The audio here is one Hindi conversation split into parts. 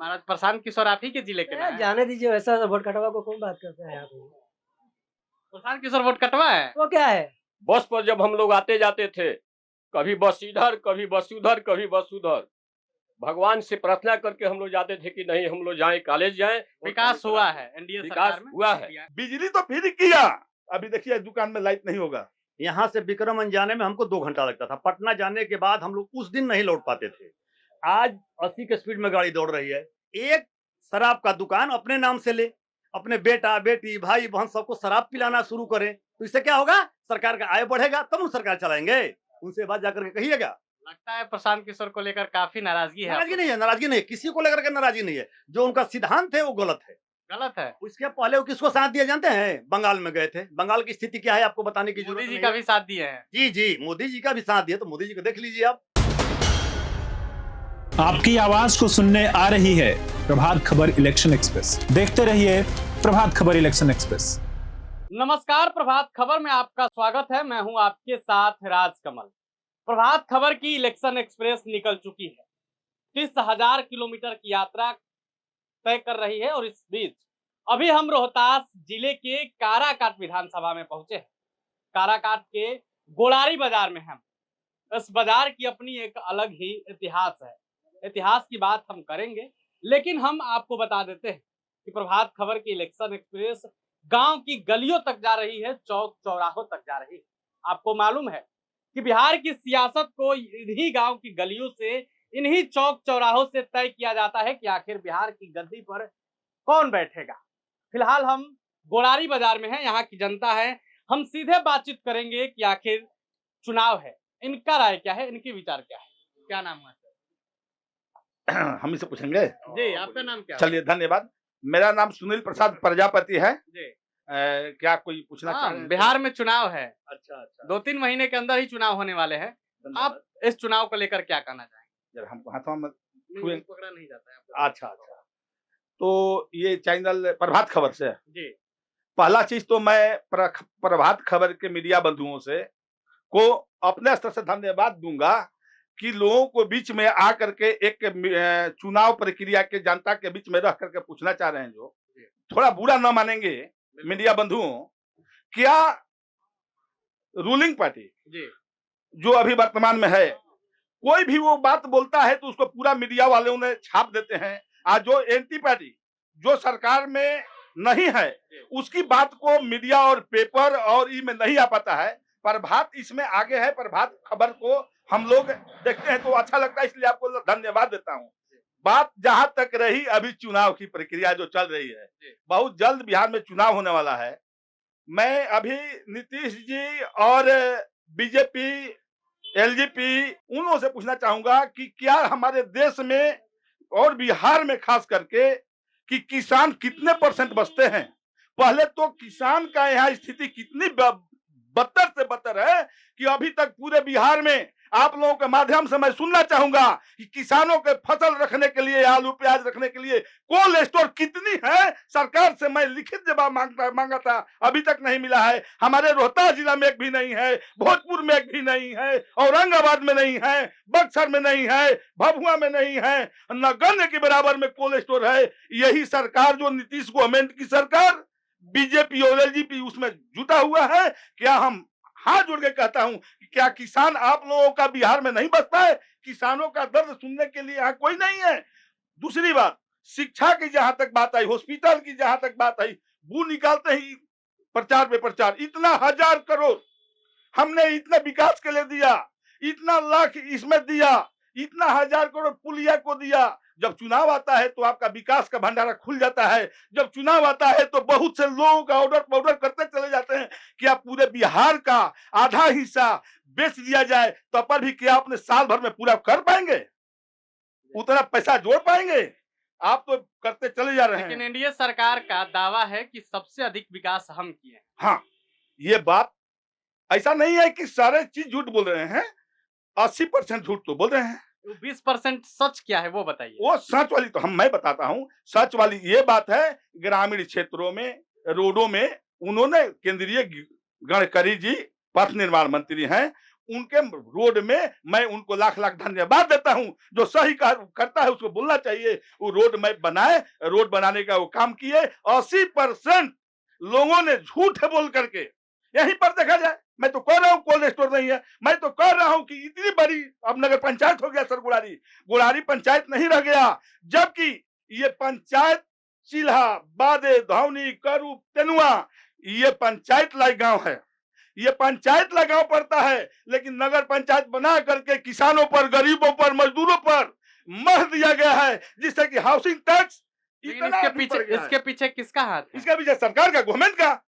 महाराज प्रशांत किशोर आप ही के जिले के ना हैं? जाने दीजिए, वैसा वोट कटवा को कौन बात करता है यहाँ पे? प्रशांत किशोर वोट कटवा है? वो क्या है? बस पर जब हम लोग आते जाते थे, कभी बस इधर, कभी बस उधर, कभी बस उधर, भगवान से प्रार्थना करके हम लोग जाते थे कि नहीं हम लोग जाएं, कॉलेज जाएं। विकास हुआ है एनडीए विकास सरकार में हुआ है। बिजली तो फिर किया, अभी देखिए दुकान में लाइट नहीं होगा। यहाँ से विक्रमगंज जाने में हमको 2 घंटा लगता था। पटना जाने के बाद हम लोग उस दिन नहीं लौट पाते थे। आज 80 के स्पीड में गाड़ी दौड़ रही है। एक शराब का दुकान अपने नाम से ले, अपने बेटा बेटी भाई बहन सबको शराब पिलाना शुरू करें, तो इससे क्या होगा? सरकार का आय बढ़ेगा, तब हम सरकार चलाएंगे। उनसे बात जाकर के कहिएगा। लगता है प्रशांत किशोर को लेकर काफी नाराजगी है। नाराजगी नहीं है, नाराजगी नहीं है, किसी को लेकर के नाराजगी नहीं है। जो उनका सिद्धांत है वो गलत है। गलत है। उसके पहले वो किसको साथ दिया जानते हैं? बंगाल में गए थे। बंगाल की स्थिति क्या है आपको बताने की जरूरत मोदी नहीं जी का है। भी साथ दिए हैं। जी जी, मोदी जी का भी साथ दिया, तो मोदी जी को देख लीजिए आप। आपकी आवाज को सुनने आ रही है प्रभात खबर इलेक्शन एक्सप्रेस। देखते रहिए प्रभात खबर इलेक्शन एक्सप्रेस। नमस्कार, प्रभात खबर में आपका स्वागत है। मैं हूं आपके साथ राजकमल। प्रभात खबर की इलेक्शन एक्सप्रेस निकल चुकी है। 30,000 किलोमीटर की यात्रा तय कर रही है और इस बीच अभी हम रोहतास जिले के काराकाट विधानसभा में पहुंचे हैं। काराकाट के गोड़ारी बाजार में हम इस बाजार की अपनी एक अलग ही इतिहास है। इतिहास की बात हम करेंगे, लेकिन हम आपको बता देते हैं कि प्रभात खबर की इलेक्शन एक्सप्रेस गांव की गलियों तक जा रही है, चौक चौराहों तक जा रही है। आपको मालूम है कि बिहार की सियासत को इन्हीं गांव की गलियों से, इन्हीं चौक चौराहों से तय किया जाता है कि आखिर बिहार की गद्दी पर कौन बैठेगा। फिलहाल हम गोड़ारी बाजार में हैं, यहाँ की जनता है। हम सीधे बातचीत करेंगे कि आखिर चुनाव है, इनका राय क्या है, इनके विचार क्या है। क्या नाम है सर? हम इसे पूछेंगे जी, आपका नाम क्या है? चलिए, धन्यवाद। मेरा नाम सुनील प्रसाद प्रजापति है। जी। क्या कोई पूछना चाह रहे हैं? बिहार में चुनाव है। अच्छा अच्छा, 2-3 महीने के अंदर ही चुनाव होने वाले हैं। आप इस चुनाव को लेकर क्या कहना चाहेंगे? जरा हमको हाथों में नहीं, पकड़ा नहीं जाता है आपको। अच्छा अच्छा, तो ये चैनल प्रभात खबर से जी। पहला चीज तो मैं प्रभात खबर के मीडिया बंधुओं से को अपने स्तर से धन्यवाद दूंगा कि लोगों को बीच में आकर के एक चुनाव प्रक्रिया के जनता के बीच में रह करके पूछना चाह रहे हैं। जो थोड़ा बुरा न मानेंगे मीडिया बंधुओं, क्या रूलिंग पार्टी जी। जो अभी वर्तमान में है, कोई भी वो बात बोलता है तो उसको पूरा मीडिया वालों ने छाप देते हैं। आज जो एंटी पार्टी जो सरकार में नहीं है, उसकी बात को मीडिया और पेपर और ई में नहीं आ पाता है। प्रभात इसमें आगे है। प्रभात खबर को हम लोग देखते हैं तो अच्छा लगता है, इसलिए आपको धन्यवाद देता हूँ। बात जहां तक रही अभी चुनाव की प्रक्रिया जो चल रही है, बहुत जल्द बिहार में चुनाव होने वाला है। मैं अभी नीतीश जी और बीजेपी, एलजेपी उन से पूछना चाहूंगा कि क्या हमारे देश में और बिहार में खास करके कि किसान कितने % बचते हैं। पहले तो किसान का यहाँ स्थिति कितनी बदतर से बदतर है कि अभी तक पूरे बिहार में आप लोगों के माध्यम से मैं सुनना चाहूंगा कि किसानों के फसल रखने के लिए, आलू प्याज रखने के लिए कोल्ड स्टोर कितनी है। सरकार से मैं लिखित जवाब मांगा था, अभी तक नहीं मिला है। हमारे रोहतास जिला में एक भी नहीं है, भोजपुर में एक भी नहीं है, औरंगाबाद में नहीं है, बक्सर में नहीं है, भभुआ में नहीं है, नगण्य के बराबर में कोल्ड स्टोर है। यही सरकार जो नीतीश गवर्नमेंट की सरकार, बीजेपी और एलजेपी उसमें जुटा हुआ है। क्या हम हाथ जोड़ के कहता हूं कि क्या किसान आप लोगों का बिहार में नहीं बचता है? किसानों का दर्द सुनने के लिए यहाँ कोई नहीं है। दूसरी बात, शिक्षा की जहां तक बात आई, हॉस्पिटल की जहां तक बात आई, वो निकालते ही प्रचार पे प्रचार। इतना 1000 करोड़ हमने इतने विकास के लिए दिया, इतना लाख इसमें दिया, इतना 1000 करोड़ पुलिया को दिया। जब चुनाव आता है तो आपका विकास का भंडारा खुल जाता है। जब चुनाव आता है तो बहुत से लोगों का ऑर्डर करते चले जाते हैं कि आप पूरे बिहार का आधा हिस्सा बेच दिया जाए, तो पर भी क्या आपने साल भर में पूरा कर पाएंगे? उतना पैसा जोड़ पाएंगे? आप तो करते चले जा रहे हैं। लेकिन एनडीए सरकार का दावा है कि सबसे अधिक विकास हम किए। हाँ, ये बात ऐसा नहीं है कि सारे चीज झूठ बोल रहे हैं, 80% झूठ तो बोल रहे हैं। 20% सच क्या है वो बताइए। वो सच वाली तो मैं बताता हूँ। सच वाली ये बात है, ग्रामीण क्षेत्रों में, रोडों में उन्होंने, केंद्रीय गडकरी जी पथ निर्माण मंत्री हैं, उनके रोड में मैं उनको लाख लाख धन्यवाद देता हूं। जो सही करता है उसको बोलना चाहिए, वो रोड मैप बनाए, रोड बनाने का वो काम किए। 80% लोगों ने झूठ बोल करके, यहीं पर देखा जाए, मैं तो कह रहा हूं कोल्ड स्टोर नहीं है, मैं तो कह रहा हूं कि इतनी बड़ी अब नगर पंचायत हो गया सर, गुड़ारी पंचायत नहीं रह गया, जबकि ये पंचायत चिल्हा, बादे, धौनी, करू, तेनुआ, ये पंचायत लायक गांव है, ये पंचायत ला गांव पड़ता है, लेकिन नगर पंचायत बना करके किसानों पर, गरीबों पर, मजदूरों पर मर दिया गया है, जिससे कि हाउसिंग टैक्स इसके पीछे किसका हाथ है? इसका पीछे सरकार का, गवर्नमेंट का।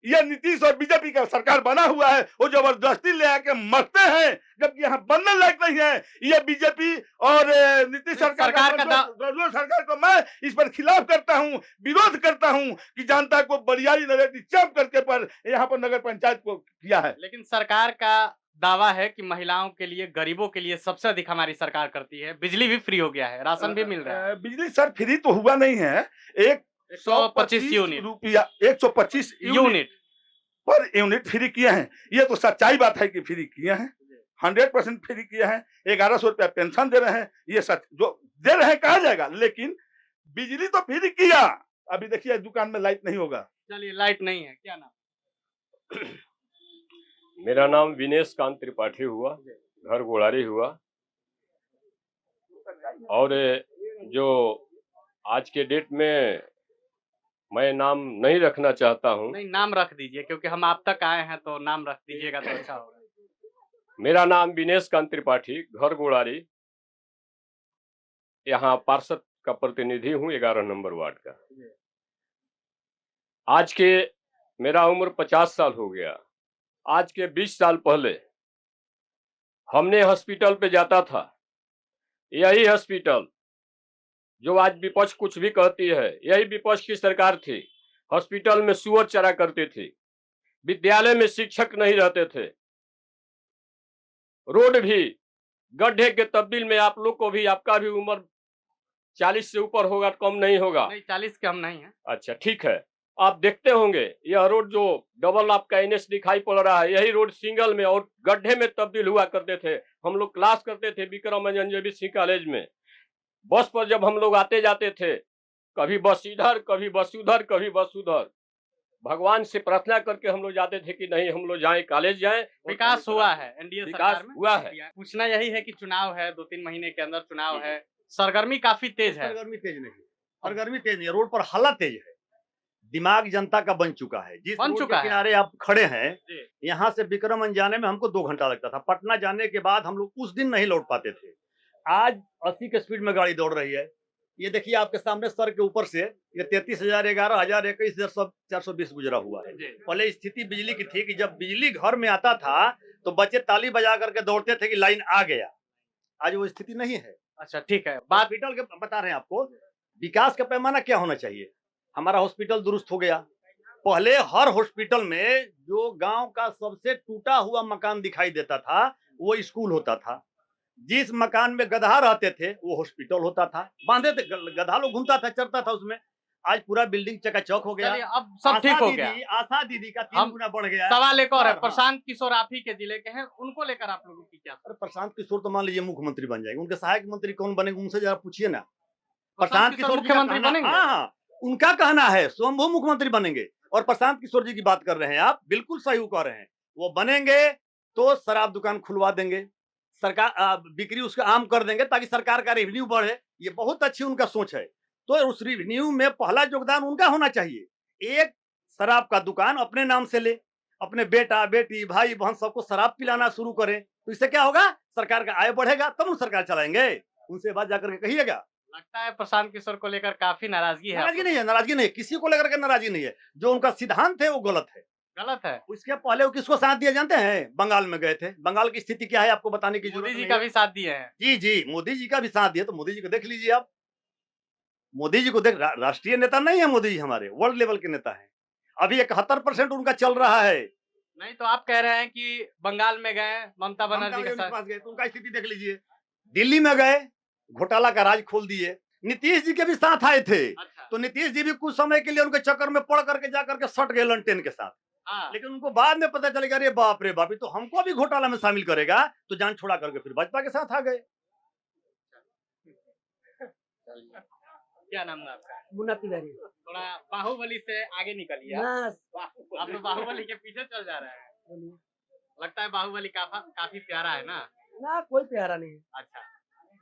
ये नीतीश और बीजेपी का सरकार बना हुआ है, वो जबरदस्ती ले आके मरते हैं, जबकि यहाँ बनने लायक नहीं है। ये बीजेपी और नीतीश सरकार को मैं इस पर खिलाफ करता हूँ, विरोध करता हूँ कि जनता को बरियारी नरेटिव चाप करके पर यहाँ पर नगर पंचायत को किया है। लेकिन सरकार का दावा है कि महिलाओं के लिए, गरीबों के लिए सबसे अधिक हमारी सरकार करती है। बिजली भी फ्री हो गया है, राशन भी मिल रहा है। बिजली सर फ्री तो हुआ नहीं है, 125 यूनिट रुपया, 125 यूनिट पर यूनिट फ्री किए हैं। ये तो सच्चाई बात है कि फ्री किए हैं, 100% फ्री किए हैं। 1100 रुपया पेंशन दे रहे हैं, ये सच जो दे रहे हैं कहा जाएगा, लेकिन बिजली तो फ्री किया। अभी देखिए दुकान में लाइट नहीं होगा। चलिए, लाइट नहीं है, क्या नाम? मेरा नाम विनेश कांत त्रिपाठी हुआ, घर गोड़ारी हुआ। और जो आज के डेट में मैं नाम नहीं रखना चाहता हूं। नहीं, नाम रख दीजिए, क्योंकि हम आप तक आए हैं तो नाम रख दीजिएगा तो अच्छा होगा। मेरा नाम विनेश कांत त्रिपाठी, घर गोड़ारी, यहाँ पार्षद का प्रतिनिधि हूँ, 11 नंबर वार्ड का। आज के मेरा उम्र 50 साल हो गया। आज के 20 साल पहले हमने हॉस्पिटल पे जाता था, यही हॉस्पिटल जो आज विपक्ष कुछ भी कहती है, यही विपक्ष की सरकार थी। हॉस्पिटल में सुअर चरा करती थी, विद्यालय में शिक्षक नहीं रहते थे, रोड भी गड्ढे के तब्दील में। आप लोग को भी, आपका भी उम्र 40 से ऊपर होगा, कम नहीं होगा। नहीं, 40 के हम नहीं हैं। अच्छा, ठीक है। आप देखते होंगे यह रोड जो डबल आपका NH दिखाई पड़ रहा है, यही रोड सिंगल में और गड्ढे में तब्दील हुआ करते थे। हम लोग क्लास करते थे विक्रम सिंह कॉलेज में। बस पर जब हम लोग आते जाते थे, कभी बस इधर, कभी बस उधर, कभी बस उधर, भगवान से प्रार्थना करके हम लोग जाते थे कि नहीं, हम लोग जाएं, कॉलेज जाएं। विकास हुआ है, एनडीए सरकार में हुआ है। पूछना यही है कि चुनाव है, 2-3 महीने के अंदर चुनाव है, सरगर्मी काफी तेज है। सरगर्मी तेज नहीं, सरगर्मी तेज नहीं, रोड पर हालत तेज है। दिमाग जनता का बन चुका है। जिस रोड के किनारे आप खड़े हैं, यहाँ से विक्रम जाने में हमको 2 घंटा लगता था। पटना जाने के बाद हम लोग उस दिन नहीं लौट पाते थे। आज 80 के स्पीड में गाड़ी दौड़ रही है। ये देखिए आपके सामने सर के ऊपर से ये 33,000, 11,000, 21,000 सब 420 गुजरा हुआ है। पहले स्थिति बिजली की थी कि जब बिजली घर में आता था तो बच्चे ताली बजा करके दौड़ते थे कि लाइन आ गया। आज वो स्थिति नहीं है। अच्छा, ठीक है। बात हॉस्पिटल के बता रहे हैं आपको, विकास का पैमाना क्या होना चाहिए। हमारा हॉस्पिटल दुरुस्त हो गया। पहले हर हॉस्पिटल में जो गांव का सबसे टूटा हुआ मकान दिखाई देता था वो स्कूल होता था। जिस मकान में गधा रहते थे वो हॉस्पिटल होता था। बांधे थे, गधा लोग घूमता था, चरता था उसमें। आज पूरा बिल्डिंग चकाचौक हो गया। अब सब ठीक हो गया। आशा दीदी का 3 गुना बढ़ गया। सवाल एक और है, प्रशांत किशोर आप ही के जिले के हैं, उनको लेकर आप लोगों की क्या? प्रशांत किशोर तो मान लीजिए मुख्यमंत्री बन जाएंगे, उनके सहायक मंत्री कौन बनेंगे उनसे जरा पूछिए ना। प्रशांत किशोर मुख्यमंत्री बनेंगे? हाँ, उनका कहना है स्वयंभू मुख्यमंत्री बनेंगे। और प्रशांत किशोर जी की बात कर रहे हैं आप, बिल्कुल सही कह रहे हैं। वो बनेंगे तो शराब दुकान खुलवा देंगे, सरकार बिक्री उसका आम कर देंगे ताकि सरकार का रेवेन्यू बढ़े। ये बहुत अच्छी उनका सोच है। तो उस रेवेन्यू में पहला योगदान उनका होना चाहिए। एक शराब का दुकान अपने नाम से ले, अपने बेटा बेटी भाई बहन सबको शराब पिलाना शुरू करें, तो इससे क्या होगा, सरकार का आय बढ़ेगा, तब उन सरकार चलाएंगे। उनसे बात जाकर के कहिएगा। लगता है प्रशांत किशोर को लेकर काफी नाराजगी है। नाराजगी नहीं है, नाराजगी नहीं है, किसी को लेकर के नाराजगी नहीं है। जो उनका सिद्धांत है वो गलत है। गलत है। उसके पहले वो किसको साथ दिया जानते हैं? बंगाल में गए थे। बंगाल की स्थिति क्या है आपको बताने की जरूरत नहीं है। मोदी जी का भी साथ दिए हैं। जी जी, मोदी जी का भी साथ दिया। तो मोदी जी को देख लीजिए आप। मोदी जी को देख, राष्ट्रीय नेता नहीं है मोदी जी, हमारे वर्ल्ड लेवल के नेता है। अभी 71% उनका चल रहा है। नहीं तो आप कह रहे हैं कि बंगाल में गए, ममता बनर्जी के साथ गए, तो उनका स्थिति देख लीजिए। दिल्ली में गए, घोटाला का राज खोल दिए। नीतीश जी के भी साथ आए थे। अच्छा। तो नीतीश जी भी कुछ समय के लिए उनके चक्कर में पड़ करके जा करके सट गए लंटेन के साथ। हाँ। लेकिन उनको बाद में पता चलेगा अरे बाप रे बाप, ये तो हमको भी घोटाला में शामिल करेगा, तो जान छोड़ा करके फिर भाजपा के साथ आ गए। क्या नाम है आपका? मुन्ना तिवारी। थोड़ा बाहुबली से आगे निकलिए। ना आप तो बाहुबली के पीछे चल जा रहे हैं। बोलिए। लगता है बाहुबली काफी प्यारा है ना? ना कोई प्यारा नहीं है। अच्छा,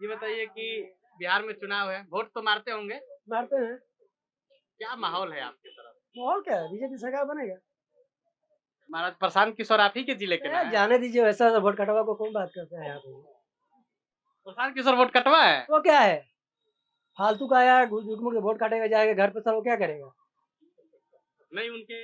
ये बताइए कि बिहार में चुनाव है, वोट तो मारते होंगे, मारते हैं। क्या माहौल है आपकी तरफ? माहौल क्या है, बीजेपी सरकार बनेगा। महाराज प्रशांत किशोर आप ही के जिले के ना हैं? जाने दीजिए, वैसा वोट कटवा को कौन बात करता है यहाँ पे। प्रशांत किशोर वोट कटवा है? वो क्या है, फालतू का आया झूठ मूठ के वोट काटेगा, जाएगा घर पे, सर वो क्या करेगा। नहीं, उनके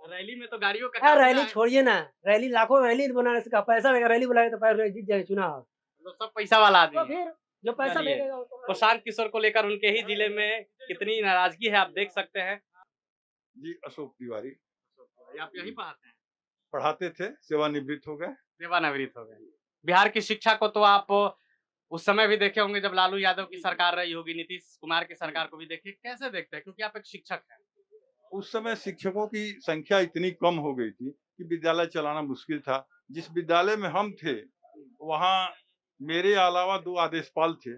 रैली में तो गाड़ियों का यार काफी रैली है। छोड़िए ना, रैली लाखों रैली बनाने से का पैसा देगा, रैली बुलाए तो पैसा जीत जाए चुनाव। तो सब पैसा वाला आदमी तो है। फिर जो पैसा चलिए। देगा वो तो प्रशांत किशोर को लेकर उनके ही जिले में कितनी नाराजगी है आप देख सकते हैं। जी अशोक तिवारी आप यही पढ़ाते हैं? पढ़ाते थे, सेवानिवृत्त हो गए। सेवानिवृत्त हो गए। बिहार की शिक्षा को तो आप उस समय भी देखे होंगे जब लालू यादव की सरकार रही होगी, नीतीश कुमार की सरकार को भी देखे, कैसे देखते हैं, क्योंकि आप एक शिक्षक हैं। उस समय शिक्षकों की संख्या इतनी कम हो गई थी कि विद्यालय चलाना मुश्किल था। जिस विद्यालय में हम थे वहाँ मेरे अलावा 2 आदेशपाल थे।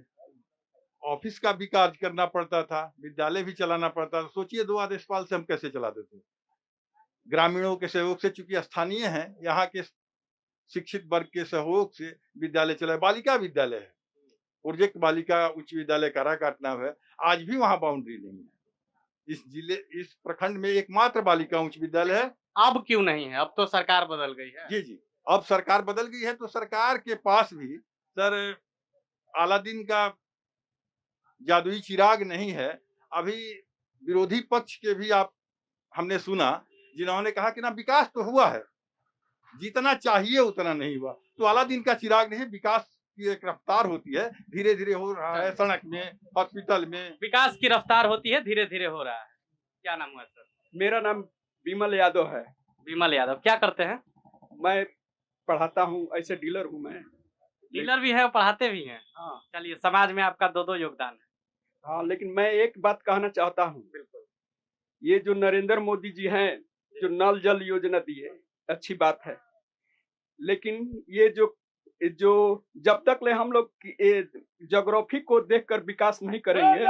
ऑफिस का भी कार्य करना पड़ता था, विद्यालय भी चलाना पड़ता था। सोचिए 2 आदेशपाल से हम कैसे चलाते थे। ग्रामीणों के सहयोग से, चूंकि स्थानीय हैं, यहाँ के शिक्षित वर्ग के सहयोग से विद्यालय चला। बालिका विद्यालय है, प्रोजेक्ट बालिका उच्च विद्यालय काराकाट नाम है। आज भी वहाँ बाउंड्री नहीं है। इस प्रखंड में एकमात्र बालिका उच्च विद्यालय है। अब क्यों नहीं है? अब तो सरकार बदल गई है। जी, अब सरकार बदल गई है, तो सरकार के पास भी सर अलादीन का जादुई चिराग नहीं है। अभी विरोधी पक्ष के भी हमने सुना, जिन्होंने कहा कि ना विकास तो हुआ है, जितना चाहिए उतना नहीं हुआ। तो अलादीन का चिराग नहीं, विकास की एक रफ्तार होती है, धीरे धीरे हो रहा है। सड़क में, हॉस्पिटल में विकास की रफ्तार होती है, धीरे धीरे हो रहा है। क्या नाम हुआ सर? मेरा नाम विमल यादव है। विमल यादव, क्या करते हैं? मैं पढ़ाता हूँ, ऐसे डीलर हूँ मैं। डीलर भी है और पढ़ाते भी हैं। हाँ चलिए, समाज में आपका दो योगदान है। हाँ, लेकिन मैं एक बात कहना चाहता हूँ। बिल्कुल, ये जो नरेंद्र मोदी जी हैं, जो नल जल योजना दी है, अच्छी बात है। लेकिन ये जो जब तक ले हम लोग ज्योग्राफी को देखकर विकास नहीं करेंगे,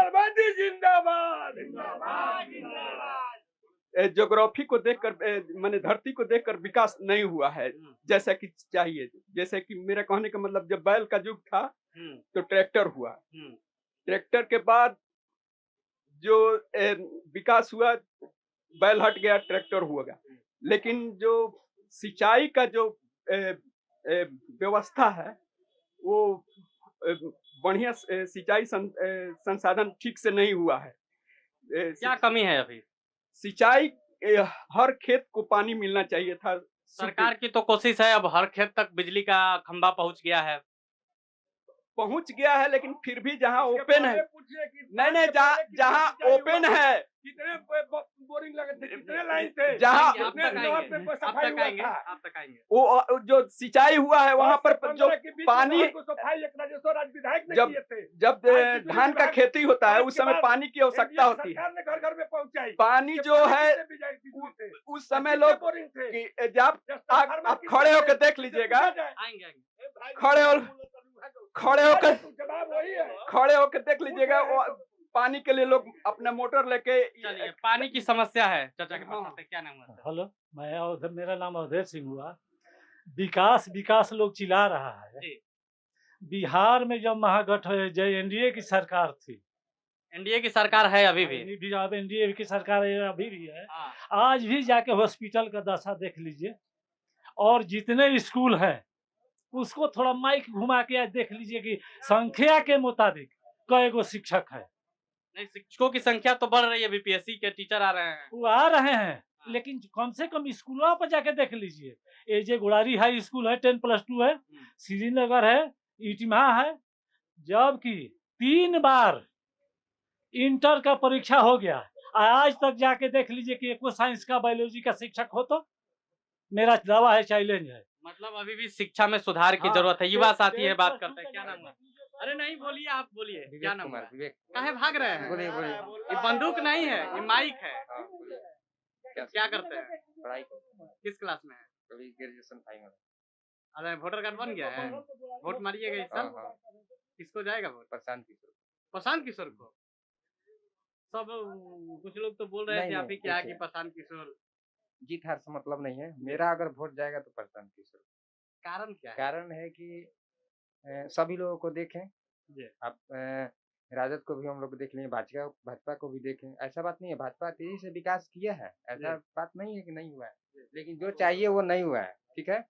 ज्योग्राफी को देखकर, माने धरती को देखकर विकास नहीं हुआ है जैसा कि चाहिए। जैसे कि मेरा कहने का मतलब, जब बैल का युग था तो ट्रैक्टर हुआ, ट्रैक्टर के बाद जो विकास हुआ, बैल हट गया, ट्रैक्टर हुआ। लेकिन जो सिंचाई का जो व्यवस्था है, वो बढ़िया सिंचाई संसाधन ठीक से नहीं हुआ है। क्या कमी है अभी? सिंचाई, हर खेत को पानी मिलना चाहिए था। सरकार की तो कोशिश है, अब हर खेत तक बिजली का खंभा पहुंच गया है। पहुंच गया है, लेकिन फिर भी जहाँ ओपन है, नहीं, जहाँ ओपन है, कितने बोरिंग लगे थे, कितने लाइन थे, जहाँ आप तक आएंगे। वो जो सिंचाई हुआ है वहाँ पर जो पानी, जब धान का खेती होता है उस समय पानी की आवश्यकता होती है। घर घर में पहुंचाई पानी जो है उस समय लोग, जब आप खड़े होकर देख लीजिएगा, आएंगे खड़े होकर देख लीजिएगा, पानी के लिए लोग अपना मोटर लेके। चलिए, पानी की समस्या है, चाचा के पास आते हैं। क्या नाम है? हेलो, मेरा नाम अवधेश सिंह हुआ। विकास लोग चिल्ला रहा है। बिहार में जब एनडीए की सरकार थी, एनडीए की सरकार है अभी भी। एनडीए की सरकार अभी भी है। हाँ। आज भी जाके हॉस्पिटल का दशा देख लीजिए, और जितने स्कूल है उसको थोड़ा माइक घुमा के आज देख लीजिए कि संख्या के मुताबिक कई गो शिक्षक है। नहीं, शिक्षकों की संख्या तो बढ़ रही है, बीपीएससी के टीचर आ रहे हैं। वो आ रहे हैं, लेकिन कम से कम स्कूलों पर जाके देख लीजिए। एजे गुड़ारी हाई स्कूल है, 10+2 है, श्रीनगर है, इटिमा है, जबकि 3 बार इंटर का परीक्षा हो गया। आज तक जाके देख लीजिए कि एको साइंस का, बायोलॉजी का शिक्षक हो तो मेरा दावा है, चैलेंज है। मतलब अभी भी शिक्षा में सुधार की जरूरत है। युवा साथी है, बात करते हैं। क्या नाम है? अरे नहीं, बोलिए, आप बोलिए। क्या नाम है? काहे भाग रहे हैं? ये बंदूक नहीं है, ये माइक है। क्या करते हैं? पढ़ाई करता किस क्लास में है? अभी ग्रेजुएशन फाइनल। अरे वोटर कार्ड बन गया है, वोट मारिएगा इस साल? हाँ, किसको जाएगा वोट? प्रशांत किशोर। प्रशांत किशोर को। सब कुछ लोग तो बोल रहे नहीं, थे आप ही नहीं, क्या कि देखिए। प्रशांत किशोर। जीत हार से मतलब नहीं है, मेरा अगर वोट जाएगा तो प्रशांत किशोर। कारण क्या है? कारण है कि सभी लोगों को देखें, जी। आप राजद को भी हम लोग देख लें, भाजपा को भी देखें। ऐसा बात नहीं है, भाजपा तेजी से विकास किया है, ऐसा बात नहीं है कि नहीं हुआ है, लेकिन जो चाहिए वो नहीं हुआ है। ठीक है,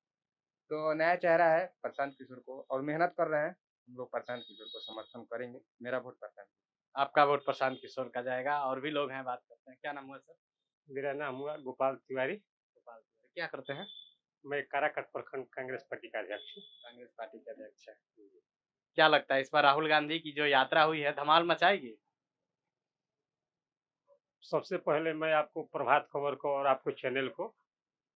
तो नया चेहरा है प्रशांत किशोर को, और मेहनत कर रहे हैं हम लोग, प्रशांत किशोर को समर्थन करेंगे। मेरा वोट प्रशांत। आपका वोट प्रशांत किशोर का जाएगा। और भी लोग हैं, बात करते हैं। क्या नाम हुआ सर? मेरा नाम हुआ गोपाल तिवारी। गोपाल तिवारी। क्या करते हैं? मैं काराकट प्रखंड कांग्रेस पार्टी का अध्यक्ष हूँ। कांग्रेस पार्टी के अध्यक्ष हैं। क्या लगता है इस बार राहुल गांधी की जो यात्रा हुई है धमाल मचाएगी? सबसे पहले मैं आपको प्रभात खबर को और आपको चैनल को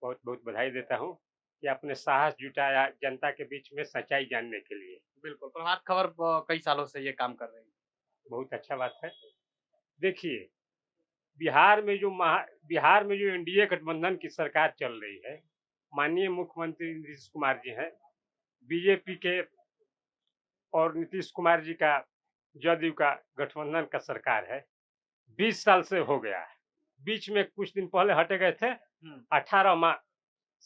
बहुत बहुत बधाई देता हूँ कि आपने साहस जुटाया जनता के बीच में सच्चाई जानने के लिए। बिल्कुल, प्रभात खबर कई सालों से ये काम कर रही है। बहुत अच्छा बात है। देखिए, बिहार में जो एनडीए गठबंधन की सरकार चल रही है, माननीय मुख्यमंत्री नीतीश कुमार जी हैं, बीजेपी के और नीतीश कुमार जी का जदयू का गठबंधन का सरकार है। 20 साल से हो गया है। बीच में कुछ दिन पहले हटे गए थे, 18 माह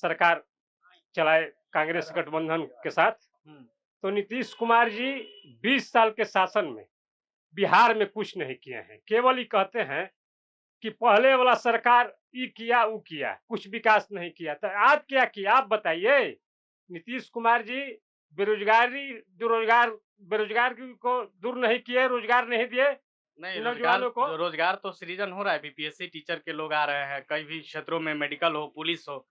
सरकार चलाए कांग्रेस गठबंधन के साथ। तो नीतीश कुमार जी 20 साल के शासन में बिहार में कुछ नहीं किए हैं, केवल ही कहते हैं कि पहले वाला सरकार ये किया वो किया, कुछ विकास नहीं किया। तो आप क्या किया आप बताइए। नीतीश कुमार जी बेरोजगार को दूर नहीं किए, रोजगार नहीं दिए। नहीं, नौजवानों को रोजगार तो सृजन हो रहा है। बीपीएससी टीचर के लोग आ रहे हैं, कई भी क्षेत्रों में, मेडिकल हो, पुलिस हो।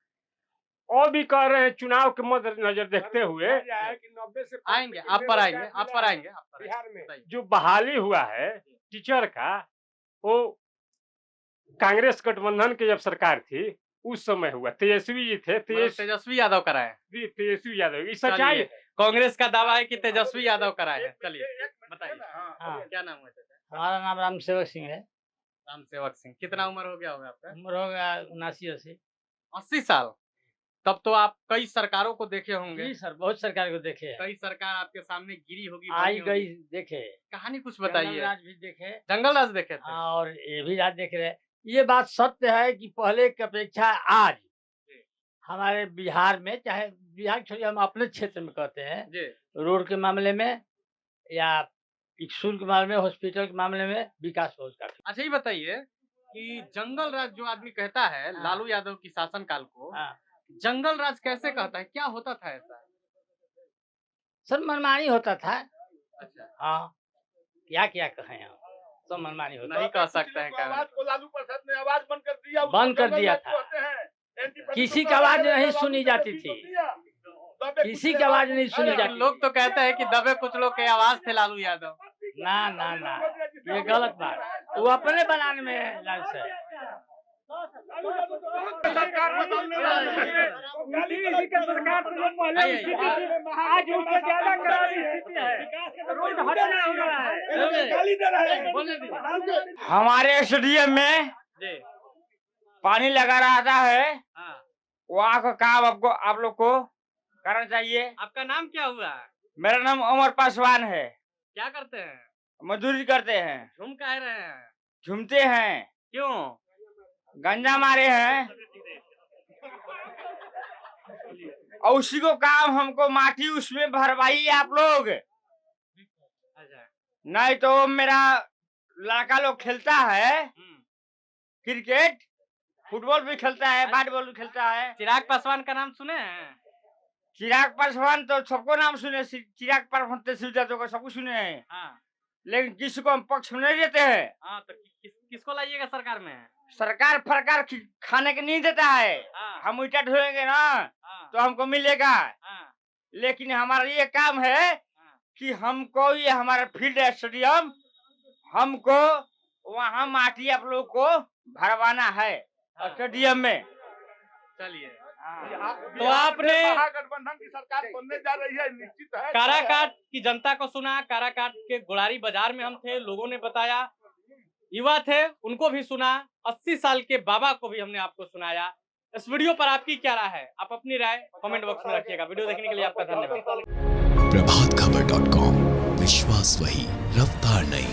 और भी कह रहे हैं चुनाव के मद्देनजर देखते हुए आएंगे आप पर आएंगे, आप पर आएंगे, आप पर बिहार में बताइए। जो बहाली हुआ है टीचर का, वो कांग्रेस गठबंधन की जब सरकार थी उस समय हुआ। तेजस्वी जी थे, तेजस्वी यादव कराए। तेजस्वी यादव, ये सच्चाई है। कांग्रेस का दावा है कि तेजस्वी यादव कराए हैं। चलिए बताइए। हाँ। क्या नाम है? हमारा नाम राम सेवक सिंह है। राम सेवक सिंह। कितना उम्र हो गया होगा आपका? उम्र हो गया 79-80। 80 साल। तब तो आप कई सरकारों को देखे होंगे। जी सर, बहुत सरकार को देखे हैं। कई सरकार आपके सामने गिरी होगी, आई बनी गई होगी। देखे। कहानी कुछ जंगल बताइए। राज भी देखे। जंगल राज देखे थे। हाँ, और ये भी राज देख रहे हैं। ये बात सत्य है कि पहले की अपेक्षा आज हमारे बिहार में, चाहे बिहार छोड़िए, हम अपने क्षेत्र में कहते हैं, जी। रोड के मामले में या स्कूल के मामले में, हॉस्पिटल के मामले में विकास बहुत काफी। अच्छा ये बताइए कि जंगल राज जो आदमी कहता है लालू यादव की शासनकाल को, जंगल राज कैसे कहता है? क्या होता था ऐसा? सर मनमानी होता था। अच्छा। हाँ, क्या क्या कहें हम, सब मनमानी होता नहीं कह सकते हैं। आवाज को लालू प्रसाद ने आवाज बंद कर दिया। बंद कर दिया था। किसी की आवाज नहीं सुनी जाती थी, किसी की आवाज नहीं सुनी जाती। लोग तो कहते हैं कि दबे कुछ लोग के आवाज थे लालू यादव। ना ना ना, ये गलत बात। वो अपने बनाने में लालच है। हमारे स्टेडियम में पानी लगा रहता है, वहाँ का काम आपको आप लोग को करना चाहिए। आपका नाम क्या हुआ? मेरा नाम अमर पासवान है। क्या करते हैं? मजदूरी करते हैं। झूम कह रहे हैं? झूमते हैं। क्यों? गंजा मारे हैं और उसी को काम हमको माटी उसमें भरवाइए आप लोग। अच्छा। नहीं तो मेरा लड़का लोग खेलता है क्रिकेट, फुटबॉल भी खेलता है, बैटबॉल भी खेलता है। चिराग पासवान का नाम सुने हैं? चिराग पासवान तो सबको नाम सुने, चिराग पासवान तो सबको सुने हैं। हाँ। लेकिन किसी को हम पक्ष में नहीं देते हैं। हाँ, तो किसको लाइएगा सरकार में? सरकार फरकार खाने के नहीं देता है। हम ईटा ढोएंगे ना तो हमको मिलेगा। लेकिन हमारा ये काम है कि हमको ये हमारा फील्ड स्टेडियम, हमको वहाँ माटी आप लोग को भरवाना है स्टेडियम में। चलिए, तो आपने महागठबंधन की सरकार बनने जा रही है, निश्चित है। काराकाट की जनता को सुना। काराकाट के गोड़ारी बाजार में हम थे, लोगों ने बताया, युवा थे, उनको भी सुना। 80 साल के बाबा को भी हमने आपको सुनाया। इस वीडियो पर आपकी क्या राय है? आप अपनी राय कमेंट बॉक्स में रखिएगा। वीडियो देखने के लिए आपका धन्यवाद। प्रभातखबर.com, विश्वास वही, रफ्तार नहीं।